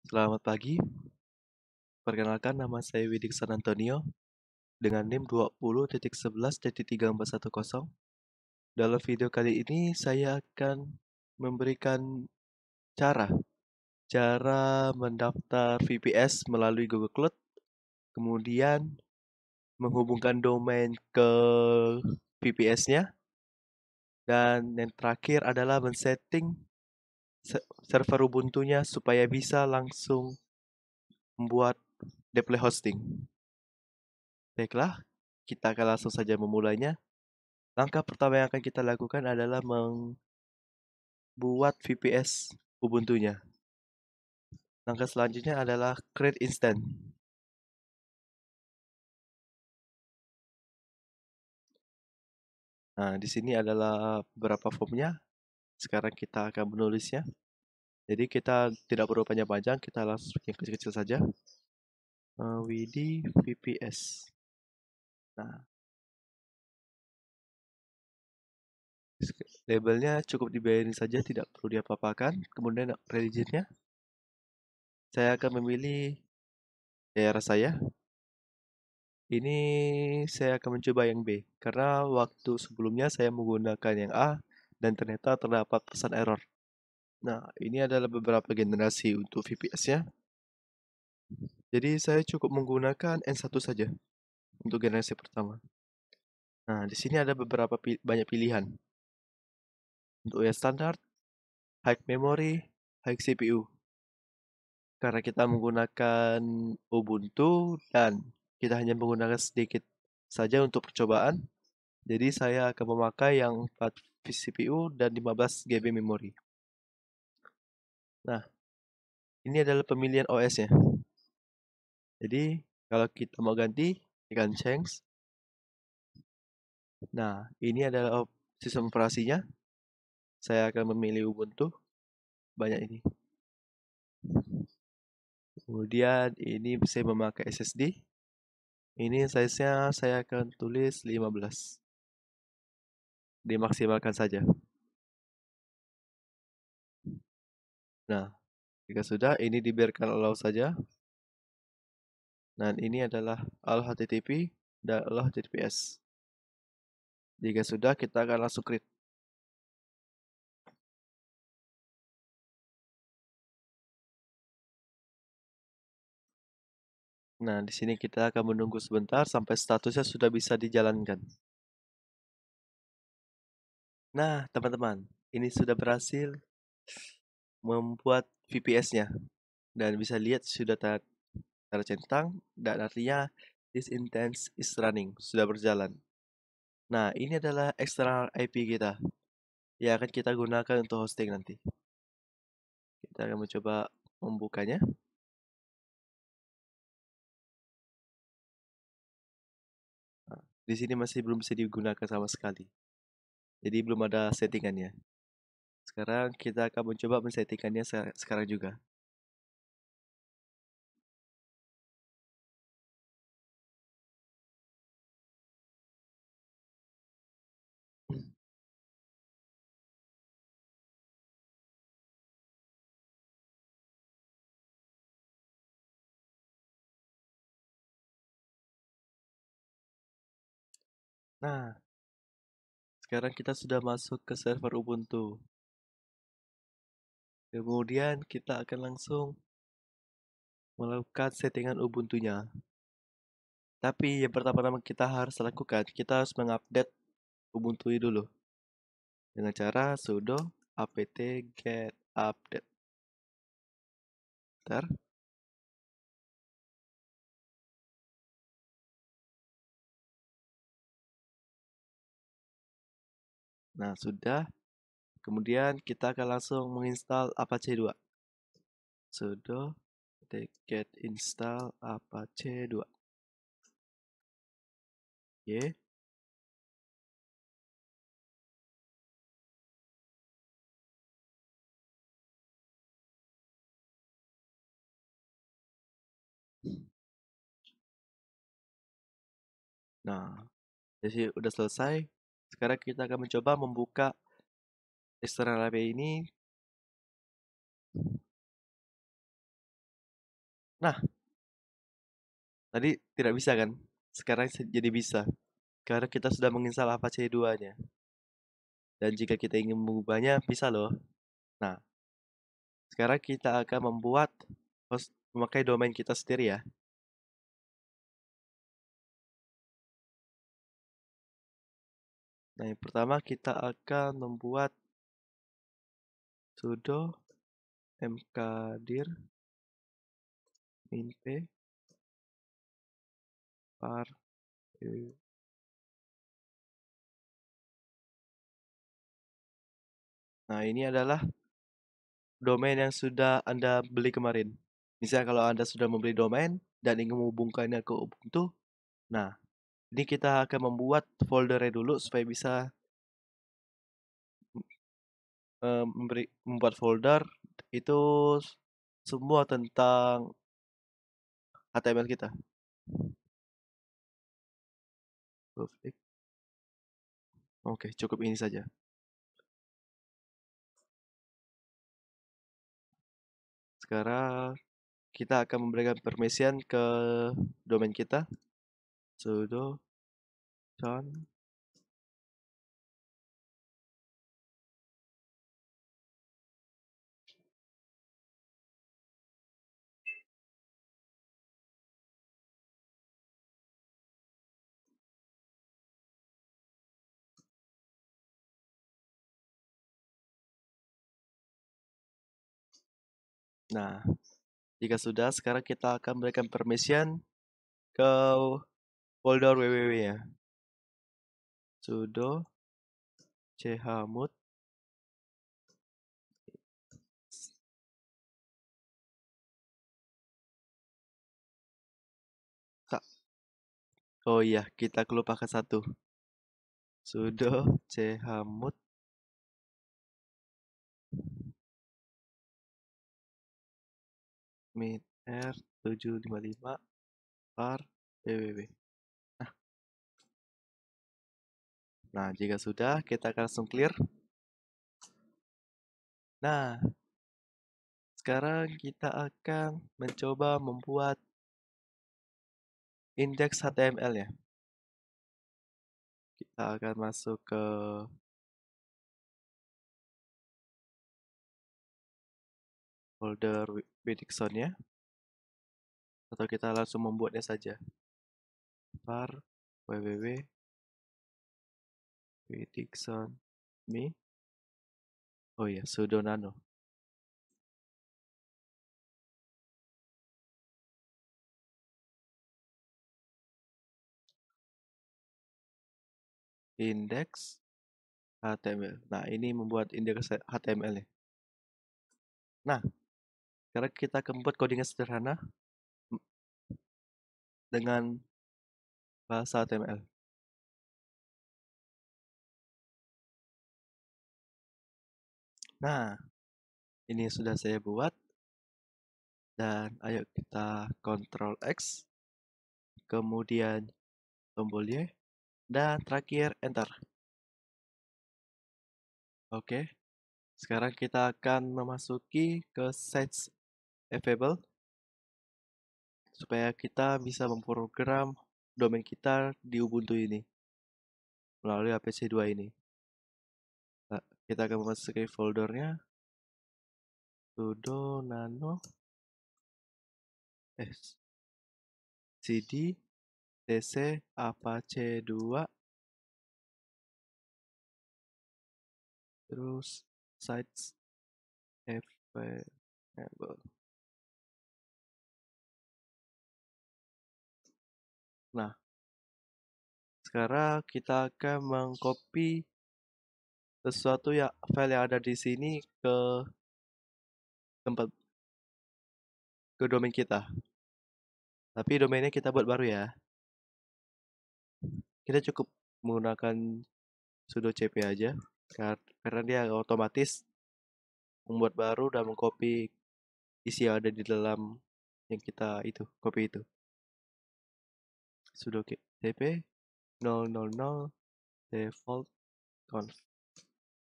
Selamat pagi, perkenalkan nama saya Widikson Antonio dengan NIM 20.11.3410. Dalam video kali ini saya akan memberikan cara cara mendaftar VPS melalui Google Cloud, kemudian menghubungkan domain ke VPS-nya, dan yang terakhir adalah men-setting server Ubuntu-nya supaya bisa langsung membuat deploy hosting. Baiklah, kita akan langsung saja memulainya. Langkah pertama yang akan kita lakukan adalah membuat VPS Ubuntu-nya. Langkah selanjutnya adalah create instance. Nah, di sini adalah beberapa formnya. Sekarang kita akan menulisnya. Jadi kita tidak perlu panjang-panjang, kita langsung yang kecil-kecil saja. Widi VPS. Nah, labelnya cukup dibiayain saja, tidak perlu diapa-apakan. Kemudian religionnya, saya akan memilih daerah saya. Ini saya akan mencoba yang B, karena waktu sebelumnya saya menggunakan yang A dan ternyata terdapat pesan error. Nah, ini adalah beberapa generasi untuk VPS-nya. Jadi saya cukup menggunakan N1 saja untuk generasi pertama. Nah, di sini ada beberapa banyak pilihan. Untuk yang standar, high memory, high CPU. Karena kita menggunakan Ubuntu dan kita hanya menggunakan sedikit saja untuk percobaan, jadi saya akan memakai yang 4 CPU dan 15 GB memori. Nah, ini adalah pemilihan OS-nya. Jadi, kalau kita mau ganti, tekan change. Nah, ini adalah sistem operasinya. Saya akan memilih Ubuntu. Banyak ini. Kemudian ini saya memakai SSD. Ini size-nya saya akan tulis 15. Dimaksimalkan saja. Nah, jika sudah, ini dibiarkan allow saja. Dan ini adalah allow HTTP dan allow HTTPS. Jika sudah, kita akan langsung create. Nah, di sini kita akan menunggu sebentar sampai statusnya sudah bisa dijalankan. Nah, teman-teman, ini sudah berhasil membuat VPS-nya. Dan bisa lihat sudah tanda centang dan artinya this instance is running, sudah berjalan. Nah, ini adalah external IP kita yang akan kita gunakan untuk hosting nanti. Kita akan mencoba membukanya. Nah, di sini masih belum bisa digunakan sama sekali. Jadi belum ada settingannya. Sekarang kita akan mencoba men-settingannya sekarang juga. Nah, sekarang kita sudah masuk ke server Ubuntu. Kemudian kita akan langsung melakukan settingan Ubuntu-nya. Tapi yang pertama-tama kita harus lakukan, kita harus mengupdate Ubuntu dulu. Dengan cara sudo apt get update. Bentar. Nah, sudah. Kemudian kita akan langsung menginstal Apache 2. Sudo get install Apache 2. Oke. Nah, jadi udah selesai. Sekarang kita akan mencoba membuka external API ini. Nah, tadi tidak bisa kan? Sekarang jadi bisa. Karena kita sudah menginstal Apache 2-nya. Dan jika kita ingin mengubahnya, bisa loh. Nah, sekarang kita akan membuat host memakai domain kita sendiri ya. Nah, yang pertama kita akan membuat sudo mkdir min p var Nah, ini adalah domain yang sudah Anda beli kemarin. Misalnya kalau Anda sudah membeli domain dan ingin menghubungkannya ke Ubuntu, nah, ini kita akan membuat foldernya dulu supaya bisa membuat folder itu semua tentang HTML kita. Oke, cukup ini saja. Sekarang kita akan memberikan permission ke domain kita. Sudo John. Nah, jika sudah, sekarang kita akan berikan permission ke folder www-nya. Sudo chmod Oh iya, kita kelupaan satu. Sudo chmod min r755 var www. Nah, jika sudah, kita akan langsung clear. Nah, sekarang kita akan mencoba membuat indeks HTML ya. Kita akan masuk ke folder Wixon ya. Atau kita langsung membuatnya saja. Var www Wixon me. Oh iya, sudo nano. Indeks HTML. Nah, ini membuat indeks HTML ya. Nah, sekarang kita akan membuat codingnya sederhana dengan bahasa HTML. Nah, ini sudah saya buat. Dan ayo kita Ctrl X. Kemudian tombol Y. Dan terakhir Enter. Oke. Sekarang kita akan memasuki ke sites available. Supaya kita bisa memprogram domain kita di Ubuntu ini. Melalui APC2 ini. Nah, kita akan memasuki foldernya. Sudo nano cd tc apache 2 terus sites available. Nah, sekarang kita akan mengcopy sesuatu ya file yang ada di sini ke tempat ke domain kita. Tapi domainnya kita buat baru ya. Kita cukup menggunakan sudo cp aja karena dia otomatis membuat baru dan mengcopy isi yang ada di dalam yang kita itu copy itu. Sudo cp 000 default conf.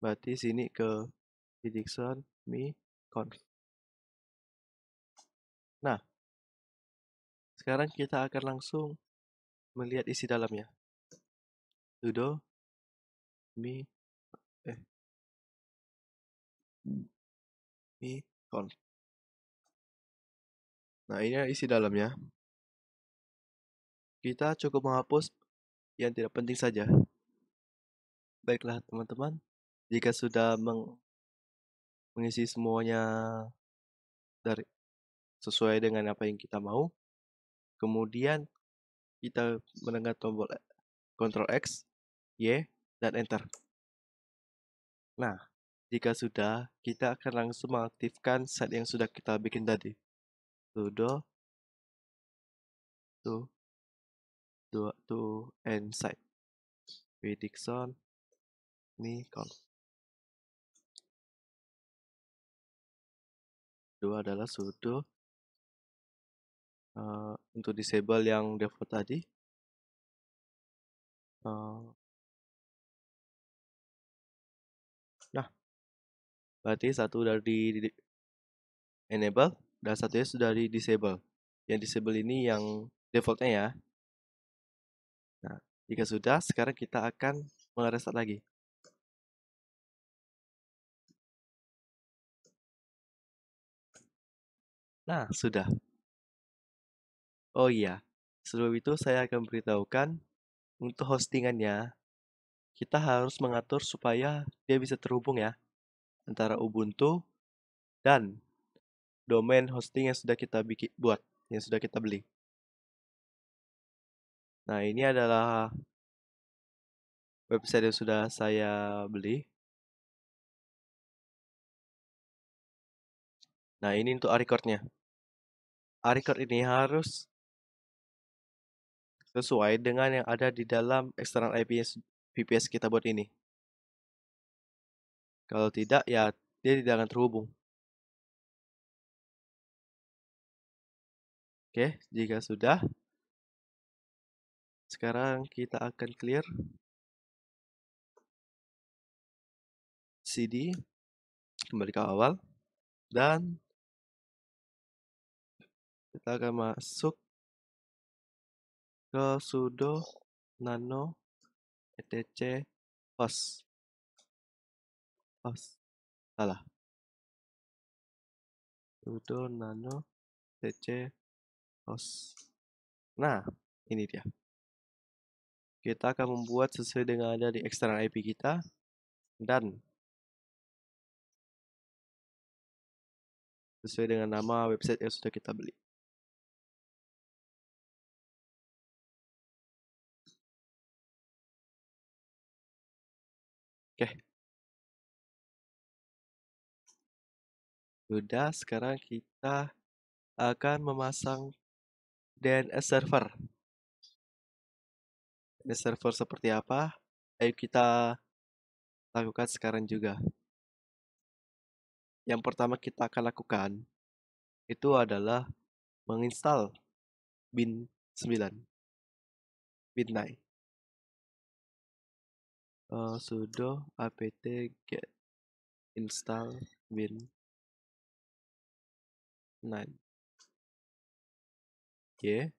Berarti sini ke Dixon me conf. Nah, Sekarang kita akan langsung melihat isi dalamnya. Sudo mi eh mi conf. Nah, ini isi dalamnya. Kita cukup menghapus yang tidak penting saja. Baiklah, teman-teman. Jika sudah mengisi semuanya dari sesuai dengan apa yang kita mau, kemudian kita menekan tombol Ctrl X, Y, dan Enter. Nah, jika sudah, kita akan langsung mengaktifkan set yang sudah kita bikin tadi. Sudo to end site Predicson mi conf. Kedua adalah sudo untuk disable yang default tadi. Nah, berarti satu sudah di enable dan satunya sudah di disable. Yang disable ini yang defaultnya ya. Nah, jika sudah, sekarang kita akan mereset lagi. Nah, sudah. Oh iya, sebelum itu saya akan beritahukan untuk hostingannya, kita harus mengatur supaya dia bisa terhubung ya antara Ubuntu dan domain hosting yang sudah kita buat, yang sudah kita beli. Nah, ini adalah website yang sudah saya beli. Nah, ini untuk A-Record-nya. A-Record ini harus sesuai dengan yang ada di dalam external IP VPS kita buat ini. Kalau tidak, ya dia tidak akan terhubung. Oke, jika sudah, sekarang kita akan clear CD, kembali ke awal, dan kita akan masuk ke sudo nano etc host. Salah. Sudo nano etc host. Nah, ini dia. Kita akan membuat sesuai dengan ada di external IP kita dan sesuai dengan nama website yang sudah kita beli. Oke. Sudah, sekarang kita akan memasang DNS server. DNS server seperti apa? Ayo kita lakukan sekarang juga. Yang pertama kita akan lakukan itu adalah menginstal bin 9, bin 9. Sudo apt get install bin 9. Oke.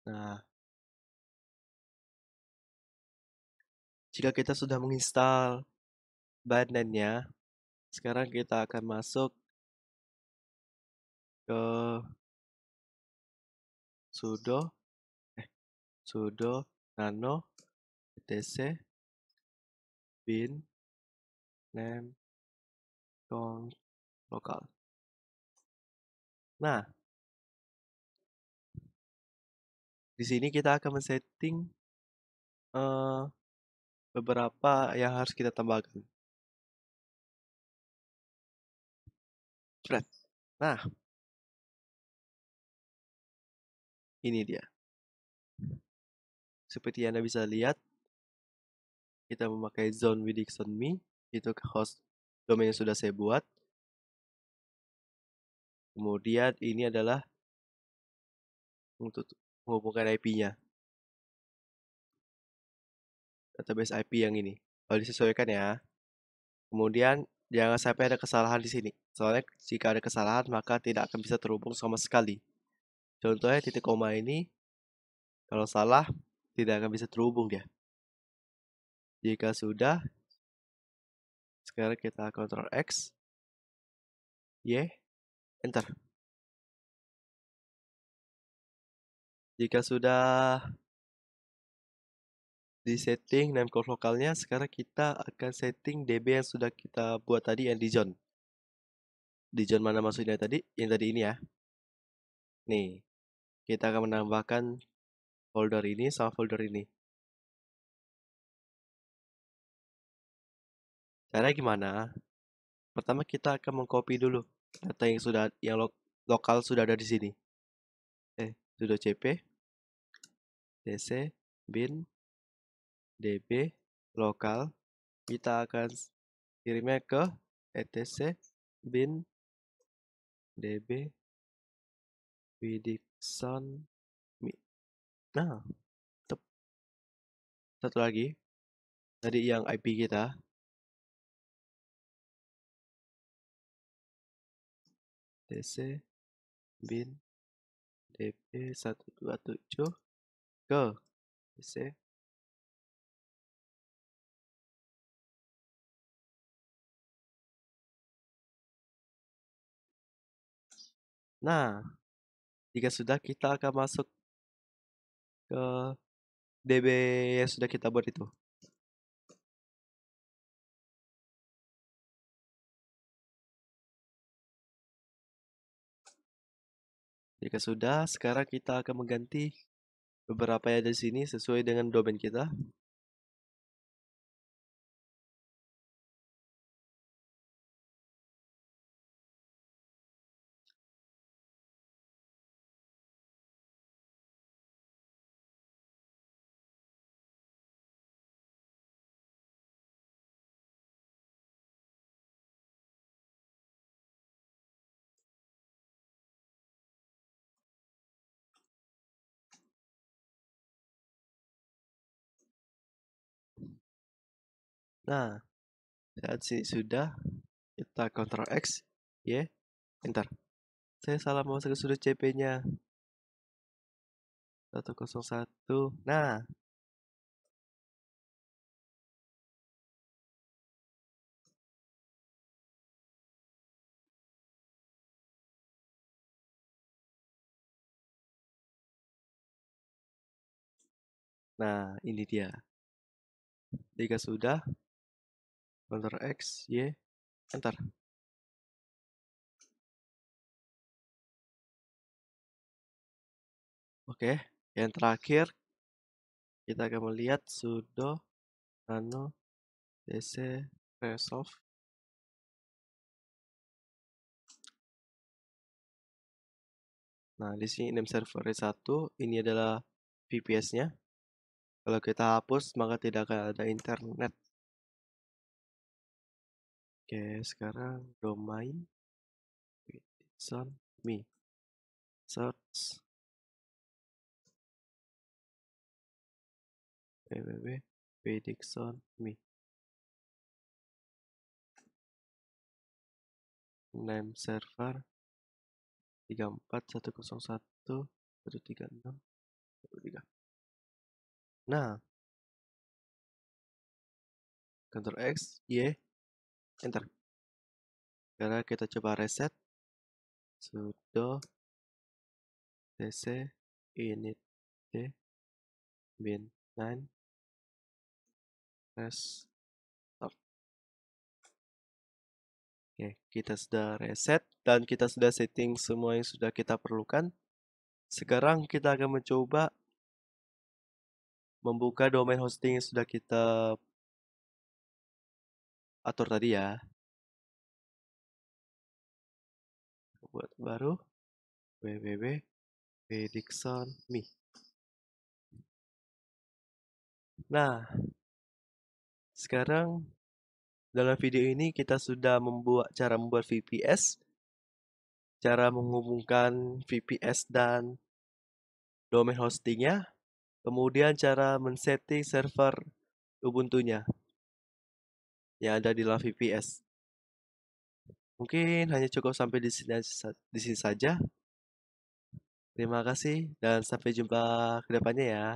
Nah, jika kita sudah menginstal bahannya, sekarang kita akan masuk ke sudo nano etc bin name conf lokal. Nah, di sini kita akan men-setting beberapa yang harus kita tambahkan. Nah, ini dia. Seperti Anda bisa lihat, kita memakai zone with Dixon Me, itu host domain yang sudah saya buat. Kemudian ini adalah untuk menghubungkan IP-nya, database IP yang ini. Kalau disesuaikan ya. Kemudian jangan sampai ada kesalahan di sini. Soalnya jika ada kesalahan maka tidak akan bisa terhubung sama sekali. Contohnya titik koma ini kalau salah tidak akan bisa terhubung dia. Jika sudah, sekarang kita Ctrl X, Y, Enter. Jika sudah di setting namecode lokalnya, sekarang kita akan setting DB yang sudah kita buat tadi yang di zone. Di zone mana maksudnya tadi? Yang tadi ini ya. Nih, kita akan menambahkan folder ini sama folder ini. Caranya gimana? Pertama kita akan mengcopy dulu data yang lokal sudah ada di sini. Sudo cp dc bin db lokal. Kita akan kirimnya ke etc bin db widixon mi. Nah, satu lagi tadi yang IP kita dc bin db127 ke dc. Nah, jika sudah kita akan masuk ke DB yang sudah kita buat itu. Jika sudah, sekarang kita akan mengganti beberapa yang ada di sini sesuai dengan domain kita. Nah, saat sini sudah, kita Ctrl X, Y, Enter. Saya salah masuk ke sudut CP-nya. 101. Nah, ini dia. Jika sudah, Ctrl X, Y, Enter. Oke, yang terakhir kita akan melihat sudo nano dc resolve. Nah, di sini name server 1, ini adalah VPS-nya. Kalau kita hapus, maka tidak akan ada internet. Oke, sekarang domain Widixon me search www.widixon.me. Name server 34.101.136.1. Nah, Ctrl X, Y, Enter. Sekarang kita coba reset. Sudo cc init d bin 9 restart. Oke, kita sudah reset dan kita sudah setting semua yang sudah kita perlukan. Sekarang kita akan mencoba membuka domain hosting yang sudah kita atur tadi ya. Buat baru www.predictionme. Nah, sekarang dalam video ini kita sudah cara membuat VPS cara menghubungkan VPS dan domain hostingnya, kemudian cara men-setting server Ubuntu-nya yang ada di dalam VPS. Mungkin hanya cukup sampai di sini saja. Terima kasih dan sampai jumpa ke depannya ya.